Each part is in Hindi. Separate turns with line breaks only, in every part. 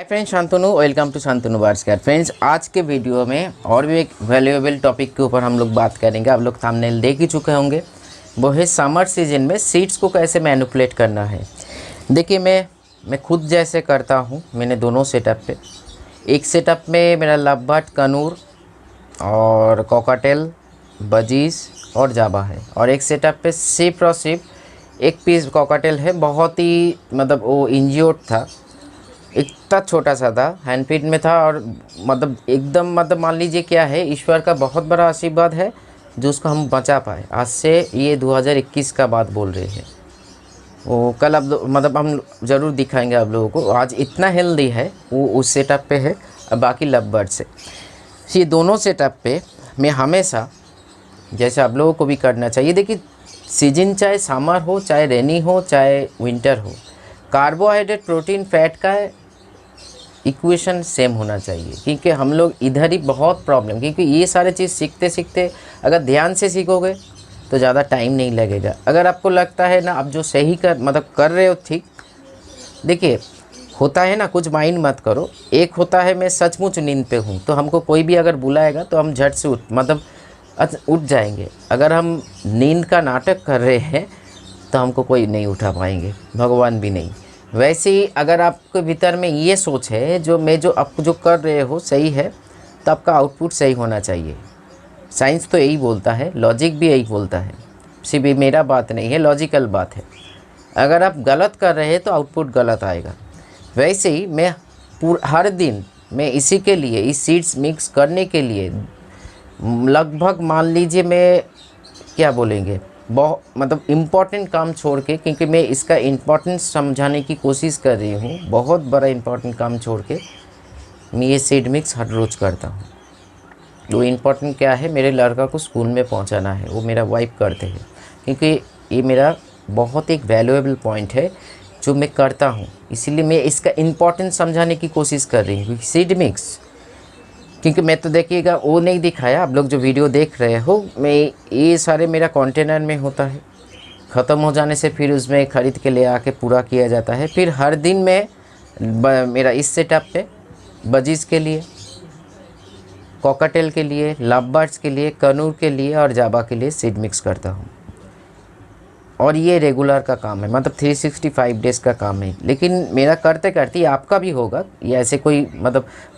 Hi friends, Shantanu welcome to Shantanu bars care. Friends, आज के वीडियो में और भी एक वैल्यूएबल टॉपिक के ऊपर हम लोग बात करेंगे। आप लोग थंबनेल देख ही चुके होंगे, वो है समर सीजन में सीड्स को कैसे मैनिपुलेट करना है। देखिए, मैं खुद जैसे करता हूँ। मैंने दोनों सेटअप पे, एक सेटअप में मेरा लव बर्ड, कनूर और कॉकटेल, बजीज और जावा है, और एक सेटअप पे सिर्फ और सिर्फ एक पीस कॉकटेल है। बहुत ही मतलब वो इंज्योर्ड था, इतना छोटा सा था, हैंडफीड में था, और मतलब एकदम मान लीजिए क्या है, ईश्वर का बहुत बड़ा आशीर्वाद है जो उसको हम बचा पाए। आज से ये 2021 का बात बोल रहे हैं। वो कल अब हम ज़रूर दिखाएंगे आप लोगों को। आज इतना हेल्दी है वो उस सेटअप पे है, और बाकी लव बर्ड से। ये दोनों सेटअप पे मैं हमेशा, जैसे आप लोगों को भी करना चाहिए। देखिए, सीजन चाहे समर हो, चाहे रेनी हो, चाहे विंटर हो, कार्बोहाइड्रेट, प्रोटीन, फैट का इक्वेशन सेम होना चाहिए। क्योंकि हम लोग इधर ही बहुत प्रॉब्लम, क्योंकि ये सारे चीज़ सीखते सीखते अगर ध्यान से सीखोगे तो ज़्यादा टाइम नहीं लगेगा। अगर आपको लगता है ना आप जो सही कर रहे हो ठीक, देखिए होता है ना, कुछ माइंड मत करो। एक होता है मैं सचमुच नींद पे हूँ, तो हमको कोई भी अगर बुलाएगा तो हम झट से उठ जाएंगे। अगर हम नींद का नाटक कर रहे हैं तो हमको कोई नहीं उठा पाएंगे, भगवान भी नहीं। वैसे ही अगर आपके भीतर में ये सोच है जो आप जो कर रहे हो सही है, तो आपका आउटपुट सही होना चाहिए। साइंस तो यही बोलता है, लॉजिक भी यही बोलता है। सिर्फ ये मेरा बात नहीं है, लॉजिकल बात है। अगर आप गलत कर रहे हैं तो आउटपुट गलत आएगा। वैसे ही मैं हर दिन मैं इसी के लिए, इस सीड्स मिक्स करने के लिए लगभग मान लीजिए मैं क्या बोलेंगे, बहुत इम्पॉर्टेंट काम छोड़ के, क्योंकि मैं इसका इम्पोर्टेंस समझाने की कोशिश कर रही हूँ। बहुत बड़ा इम्पोर्टेंट काम छोड़ के मैं ये सीड मिक्स हर रोज़ करता हूँ। वो इम्पोर्टेंट क्या है, मेरे लड़का को स्कूल में पहुँचाना है, वो मेरा वाइफ करते हैं। क्योंकि ये मेरा बहुत एक वैल्यूएबल पॉइंट है जो मैं करता हूँ, इसीलिए मैं इसका इम्पोर्टेंस समझाने की कोशिश कर रही हूँ। सीड मिक्स, क्योंकि मैं तो देखिएगा वो नहीं दिखाया, आप लोग जो वीडियो देख रहे हो, मैं ये सारे मेरा कंटेनर में होता है। ख़त्म हो जाने से फिर उसमें ख़रीद के ले आके पूरा किया जाता है। फिर हर दिन में मेरा इस सेटअप पे बजीज़ के लिए, कॉकटेल के लिए, लव बर्ड्स के लिए, कनूर के लिए और जावा के लिए सीड मिक्स करता हूँ। और ये रेगुलर का काम है, 365 डेज़ का काम है। लेकिन मेरा करते करते आपका भी होगा। ये ऐसे कोई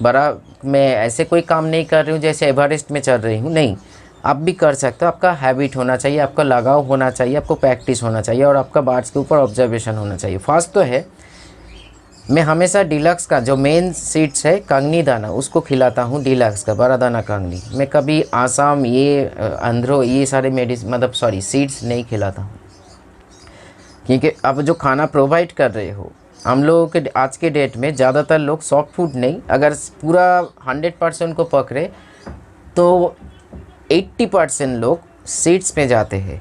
बड़ा, मैं ऐसे कोई काम नहीं कर रही हूँ जैसे एवरेस्ट में चल रही हूँ, नहीं। आप भी कर सकते हो। आपका हैबिट होना चाहिए, आपका लगाव होना चाहिए, आपको प्रैक्टिस होना चाहिए, और आपका बर्ड्स के ऊपर ऑब्जर्वेशन होना चाहिए। फर्स्ट तो है, मैं हमेशा डीलक्स का जो मेन सीड्स है, कंगनी दाना, उसको खिलाता हूँ। डीलक्स का बड़ा दाना कंगनी। मैं कभी आसाम, ये अंध्रो, ये सारे सीड्स नहीं खिलाता हूँ। क्योंकि अब जो खाना प्रोवाइड कर रहे हो, हम लोगों के आज के डेट में ज़्यादातर लोग सॉफ्ट फूड नहीं, अगर पूरा 100% को पकड़े तो 80% लोग सीड्स में जाते हैं,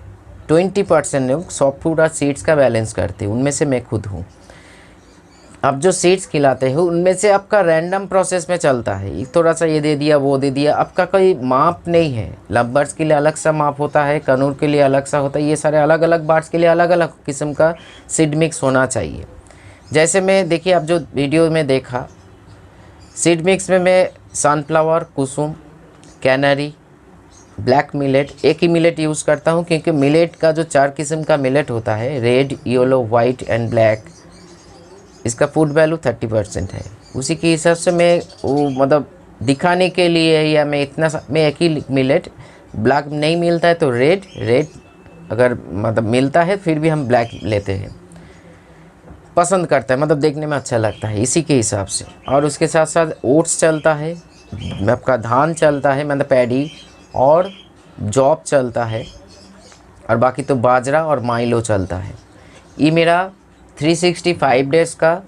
20% लोग सॉफ्ट फूड और सीड्स का बैलेंस करते हैं। उनमें से मैं खुद हूँ। अब जो सीड्स खिलाते हो उनमें से आपका रैंडम प्रोसेस में चलता है, एक थोड़ा सा ये दे दिया, वो दे दिया, आपका कोई माप नहीं है। लव बर्ड्स के लिए अलग सा माप होता है, कनूर के लिए अलग सा होता है। ये सारे अलग अलग बर्ड्स के लिए अलग अलग किस्म का सीड मिक्स होना चाहिए। जैसे मैं, देखिए आप जो वीडियो में देखा, सीड मिक्स में मैं सनफ्लावर, कुसुम, कैनरी, ब्लैक मिलेट, एक ही मिलेट यूज़ करता हूँ। क्योंकि मिलेट का जो 4 किस्म का मिलेट होता है, red, yellow, white and black, इसका फूड वैल्यू 30% है। उसी के हिसाब से मैं वो दिखाने के लिए, या मैं एक ही मिलेट, ब्लैक नहीं मिलता है तो रेड, अगर मिलता है फिर भी हम ब्लैक लेते हैं, पसंद करता है, देखने में अच्छा लगता है, इसी के हिसाब से। और उसके साथ साथ ओट्स चलता है, आपका धान चलता है, पैडी, और जॉब चलता है, और बाकी तो बाजरा और माइलो चलता है। ये मेरा 365 डेज़ का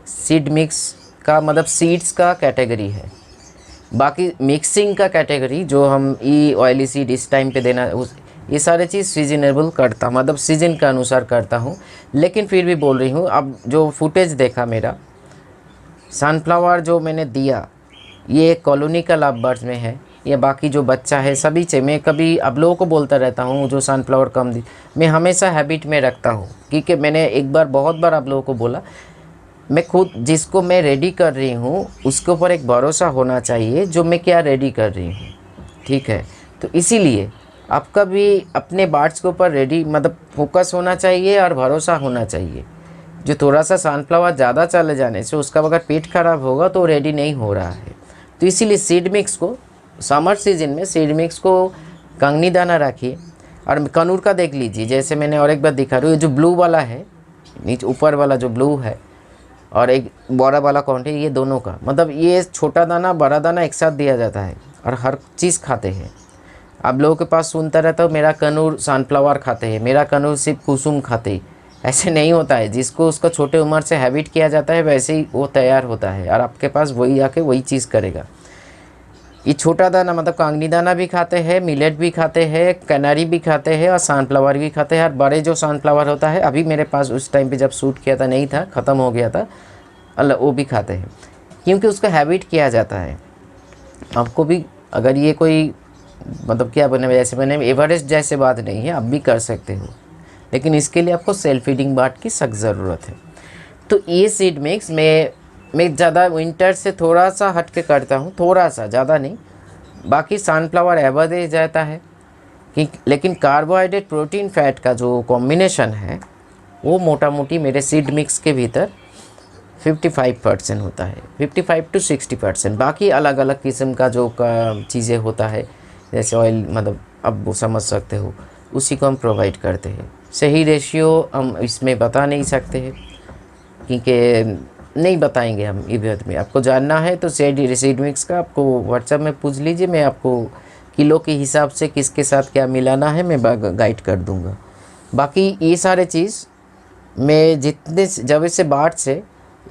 सीड मिक्स का सीड्स का कैटेगरी है। बाकी मिक्सिंग का कैटेगरी, जो हम ऑयली सीड इस टाइम पे देना, ये सारे चीज़ सीजनेबल करता, सीजन के अनुसार करता हूँ। लेकिन फिर भी बोल रही हूँ, अब जो फुटेज देखा मेरा, सनफ्लावर जो मैंने दिया, ये कॉलोनी का लव बर्ड्स में है, या बाकी जो बच्चा है सभी से। मैं कभी आप लोगों को बोलता रहता हूँ जो सनफ्लावर मैं हमेशा हैबिट में रखता हूँ। क्योंकि मैंने एक बार, बहुत बार आप लोगों को बोला, मैं खुद जिसको मैं रेडी कर रही हूँ उसके ऊपर एक भरोसा होना चाहिए जो मैं क्या रेडी कर रही हूँ, ठीक है। तो इसीलिए आपका भी अपने बार्ड्स के ऊपर रेडी मतलब फोकस होना चाहिए और भरोसा होना चाहिए। जो थोड़ा सा सनफ्लावर ज़्यादा चले जाने से उसका अगर पेट खराब होगा तो रेडी नहीं हो रहा है। तो इसीलिए सीड मिक्स को समर सीजन में सीड मिक्स को कंगनी दाना रखिए। और कनूर का देख लीजिए, जैसे मैंने और एक बार दिखा रही हूँ, जो ब्लू वाला है नीचे ऊपर वाला जो ब्लू है और एक बड़ा वाला कौन है, ये दोनों का मतलब ये छोटा दाना बड़ा दाना एक साथ दिया जाता है और हर चीज़ खाते हैं। आप लोगों के पास सुनता रहता हो मेरा कनूर सनफ्लावर खाते हैं, मेरा कनूर सिर्फ कुसुम खाते हैं। ऐसे नहीं होता है। जिसको उसका छोटे उम्र से हैबिट किया जाता है वैसे ही वो तैयार होता है और आपके पास वही आके वही चीज़ करेगा। ये छोटा दाना मतलब कांगनी दाना भी खाते हैं, मिलेट भी खाते हैं, कैनरी भी खाते हैं और सनफ्लावर भी खाते हैं। और बड़े जो सनफ्लावर होता है अभी मेरे पास उस टाइम पे जब शूट किया था नहीं था, ख़त्म हो गया था, अल्लाह वो भी खाते हैं क्योंकि उसका हैबिट किया जाता है। आपको भी अगर ये कोई मतलब क्या बने जैसे मैंने एवरेस्ट जैसे बात नहीं है, आप भी कर सकते हो, लेकिन इसके लिए आपको सेल्फ फीडिंग बाट की सख्त ज़रूरत है। तो ये सीड मिक्स मैं ज़्यादा विंटर से थोड़ा सा हट के करता हूँ, थोड़ा सा, ज़्यादा नहीं। बाकी सनफ्लावर एवरेज जाता है कि लेकिन कार्बोहाइड्रेट प्रोटीन फैट का जो कॉम्बिनेशन है वो मोटा मोटी मेरे सीड मिक्स के भीतर 55% होता है, 55 to 60%। बाकी अलग अलग किस्म का जो चीज़ें होता है जैसे ऑयल मतलब अब वो समझ सकते हो, उसी को हम प्रोवाइड करते हैं। सही रेशियो हम इसमें बता नहीं सकते हैं क्योंकि नहीं बताएंगे हम इवेंट में। आपको जानना है तो सीड मिक्स का आपको व्हाट्सएप में पूछ लीजिए, मैं आपको किलो के हिसाब से किसके साथ क्या मिलाना है मैं गाइड कर दूंगा। बाकी ये सारे चीज़ मैं जितने जब इसे बाट से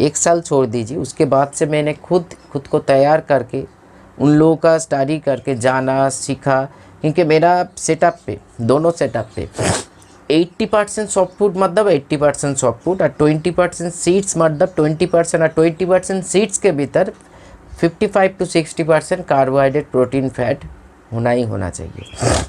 1 साल छोड़ दीजिए, उसके बाद से मैंने खुद को तैयार करके उन लोगों का स्टडी करके जाना सीखा। क्योंकि मेरा सेटअप पे दोनों सेटअप पे 80% सॉफ्ट फूड मतलब 80% सॉफ्ट फूड और 20% सीड्स मतलब 20% और 20% सीड्स के भीतर 55 to 60% कार्बोहाइड्रेट प्रोटीन फैट होना ही होना चाहिए,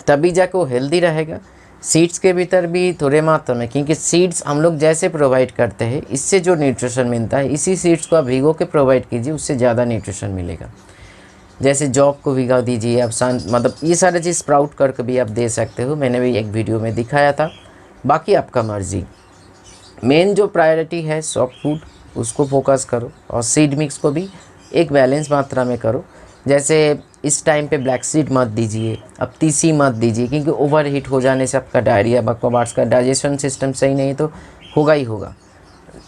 तभी जाके वो हेल्दी रहेगा। सीड्स के भीतर भी थोड़े मात्रा में, क्योंकि सीड्स हम लोग जैसे प्रोवाइड करते हैं इससे जो न्यूट्रिशन मिलता है इसी सीड्स को आप भिगो के प्रोवाइड कीजिए, उससे ज़्यादा न्यूट्रिशन मिलेगा। जैसे जॉब को भिगा दीजिए आप मतलब ये सारे चीज़ स्प्राउट करके भी आप दे सकते हो, मैंने भी एक वीडियो में दिखाया था। बाकी आपका मर्जी, मेन जो प्रायोरिटी है सॉफ्ट फूड उसको फोकस करो और सीड मिक्स को भी एक बैलेंस मात्रा में करो। जैसे इस टाइम पे ब्लैक सीड मत दीजिए, अब तीसी मत दीजिए क्योंकि ओवर हीट हो जाने से आपका डायरिया बकवास का डाइजेशन सिस्टम सही नहीं तो होगा ही होगा,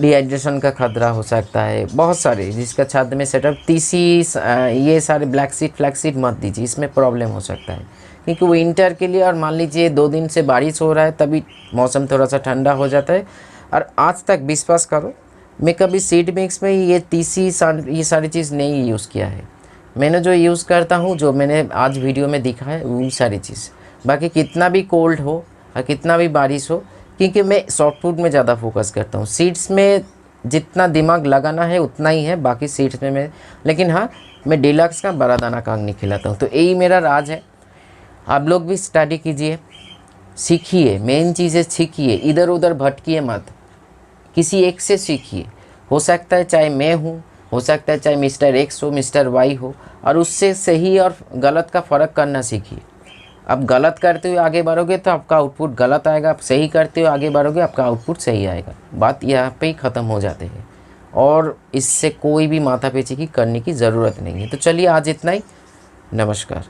डिहाइड्रेशन का खतरा हो सकता है बहुत सारे, जिसका छात्र में सेटअप तीसी ये सारे ब्लैक सीड फ्लैक्स सीड मत दीजिए, इसमें प्रॉब्लम हो सकता है क्योंकि विंटर के लिए। और मान लीजिए 2 दिन से बारिश हो रहा है तभी मौसम थोड़ा सा ठंडा हो जाता है। और आज तक विश्वास करो मैं कभी सीड मिक्स में ये तीसी ये सारी चीज़ नहीं यूज़ किया है। मैंने जो यूज़ करता हूँ जो मैंने आज वीडियो में दिखा है वो सारी चीज़। बाकी कितना भी कोल्ड हो और कितना भी बारिश हो, क्योंकि मैं सॉफ्ट फूड में ज़्यादा फोकस करता हूँ, सीड्स में जितना दिमाग लगाना है उतना ही है बाकी सीड्स में मैं। लेकिन हाँ, मैं डिलक्स का बड़ा दाना कांगनी खिलाता हूँ। तो यही मेरा राज है। आप लोग भी स्टडी कीजिए, सीखिए, मेन चीज़ें सीखिए, इधर उधर भटकिए मत, किसी एक से सीखिए। हो सकता है चाहे मैं हूँ, हो सकता है चाहे मिस्टर एक्स हो, मिस्टर वाई हो, और उससे सही और गलत का फ़र्क करना सीखिए। अब गलत करते हुए आगे बढ़ोगे तो आपका आउटपुट गलत आएगा, आप सही करते हुए आगे बढ़ोगे आपका आउटपुट सही आएगा। बात यहाँ पे ही ख़त्म हो जाते हैं और इससे कोई भी माथा पेची की करने की ज़रूरत नहीं है। तो चलिए आज इतना ही, नमस्कार।